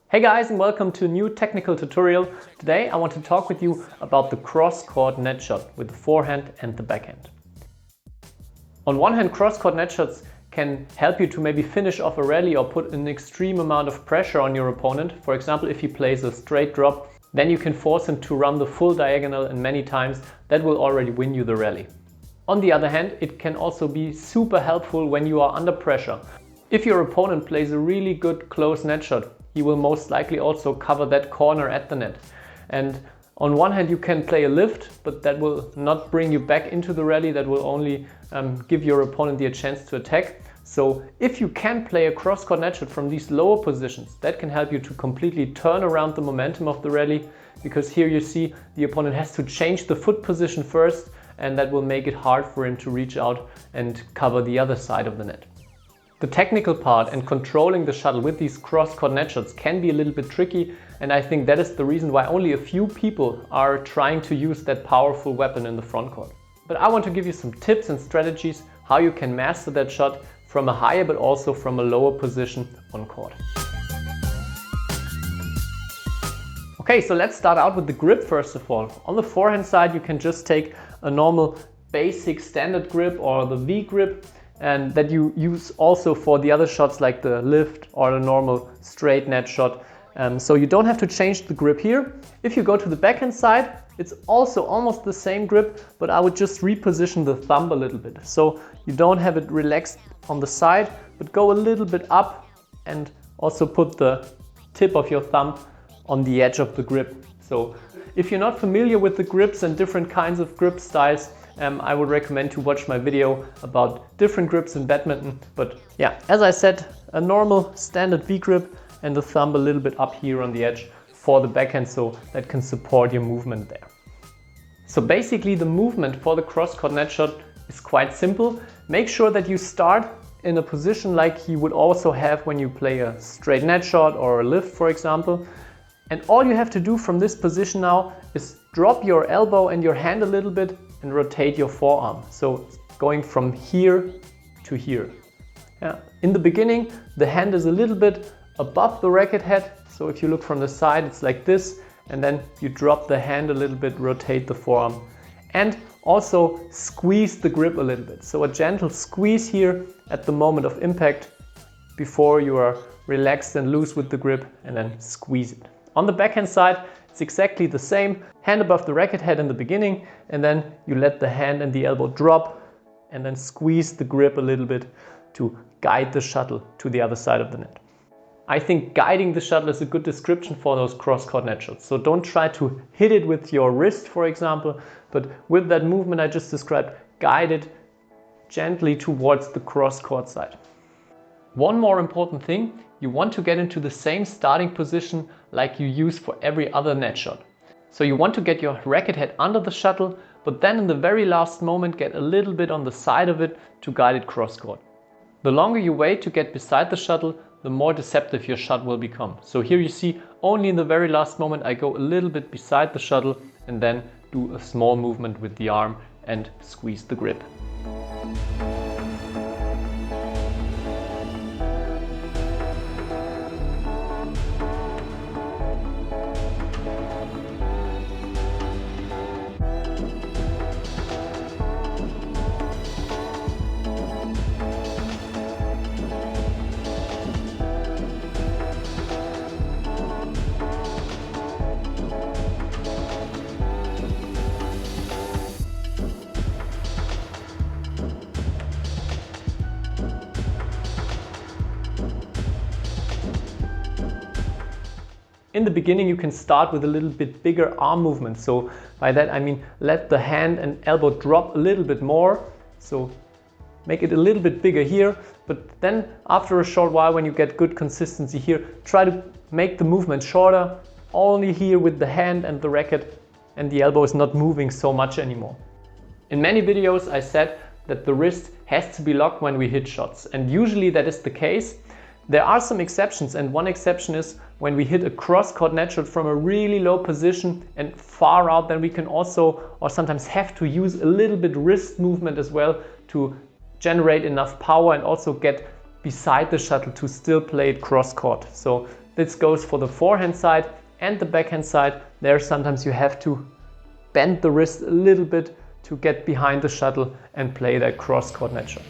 Hey guys, and welcome to a new technical tutorial. Today I want to talk with you about the cross-court net shot with the forehand and the backhand. On one hand, cross-court net shots can help you to maybe finish off a rally or put an extreme amount of pressure on your opponent. For example, if he plays a straight drop, then you can force him to run the full diagonal, and many times that will already win you the rally. On the other hand, it can also be super helpful when you are under pressure. If your opponent plays a really good close net shot, he will most likely also cover that corner at the net. And on one hand you can play a lift, but that will not bring you back into the rally, that will only give your opponent the chance to attack. So if you can play a cross-court net shot from these lower positions, that can help you to completely turn around the momentum of the rally, because here you see the opponent has to change the foot position first, and that will make it hard for him to reach out and cover the other side of the net. The technical part and controlling the shuttle with these cross-court net shots can be a little bit tricky, and I think that is the reason why only a few people are trying to use that powerful weapon in the front court. But I want to give you some tips and strategies how you can master that shot from a higher but also from a lower position on court. Okay, so let's start out with the grip first of all. On the forehand side you can just take a normal basic standard grip or the V grip, and that you use also for the other shots like the lift or the normal straight net shot. So you don't have to change the grip here. If you go to the backhand side, it's also almost the same grip, but I would just reposition the thumb a little bit. So you don't have it relaxed on the side, but go a little bit up and also put the tip of your thumb on the edge of the grip. So if you're not familiar with the grips and different kinds of grip styles, I would recommend to watch my video about different grips in badminton. But yeah, as I said, a normal standard V grip and the thumb a little bit up here on the edge for the backhand, so that can support your movement there. So basically the movement for the cross-court net shot is quite simple. Make sure that you start in a position like you would also have when you play a straight net shot or a lift, for example. And all you have to do from this position now is drop your elbow and your hand a little bit and rotate your forearm. So going from here to here. Yeah. In the beginning, the hand is a little bit above the racket head. So if you look from the side, it's like this. And then you drop the hand a little bit, rotate the forearm. And also squeeze the grip a little bit. So a gentle squeeze here at the moment of impact before you are relaxed and loose with the grip, and then squeeze it. On the backhand side, it's exactly the same. Hand above the racket head in the beginning, and then you let the hand and the elbow drop and then squeeze the grip a little bit to guide the shuttle to the other side of the net. I think guiding the shuttle is a good description for those cross-court net shots. So don't try to hit it with your wrist, for example, but with that movement I just described, guide it gently towards the cross-court side. One more important thing, you want to get into the same starting position like you use for every other net shot. So you want to get your racket head under the shuttle, but then in the very last moment get a little bit on the side of it to guide it cross-court. The longer you wait to get beside the shuttle, the more deceptive your shot will become. So here you see only in the very last moment I go a little bit beside the shuttle and then do a small movement with the arm and squeeze the grip. In the beginning you can start with a little bit bigger arm movement. So by that I mean let the hand and elbow drop a little bit more. So make it a little bit bigger here, but then after a short while when you get good consistency here, try to make the movement shorter, only here with the hand and the racket, and the elbow is not moving so much anymore. In many videos I said that the wrist has to be locked when we hit shots, and usually that is the case. There are some exceptions, and one exception is when we hit a cross-court net shot from a really low position and far out, then we can also or sometimes have to use a little bit wrist movement as well to generate enough power and also get beside the shuttle to still play it cross-court. So This goes for the forehand side and the backhand side. There sometimes you have to bend the wrist a little bit to get behind the shuttle and play that cross-court net shot.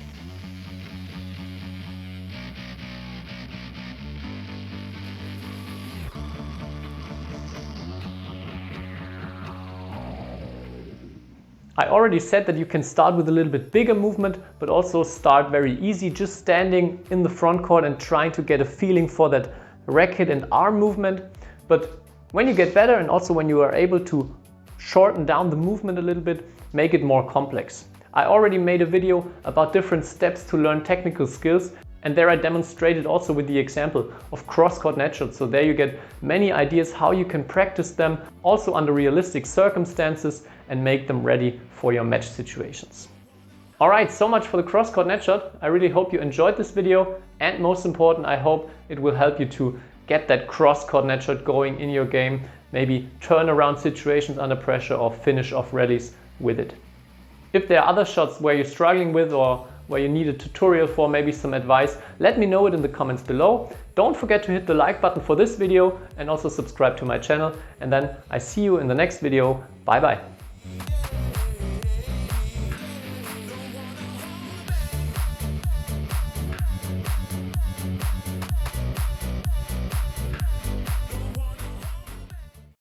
I already said that you can start with a little bit bigger movement, but also start very easy, just standing in the front court and trying to get a feeling for that racket and arm movement. But when you get better, and also when you are able to shorten down the movement a little bit, make it more complex. I already made a video about different steps to learn technical skills, and there I demonstrated also with the example of cross-court net shots. So there you get many ideas how you can practice them also under realistic circumstances and make them ready for your match situations. Alright, so much for the cross-court net shot. I really hope you enjoyed this video, and most important, I hope it will help you to get that cross-court net shot going in your game, maybe turn around situations under pressure or finish off rallies with it. If there are other shots where you're struggling with or where you need a tutorial for, maybe some advice, let me know it in the comments below. Don't forget to hit the like button for this video and also subscribe to my channel, and then I see you in the next video. Bye bye.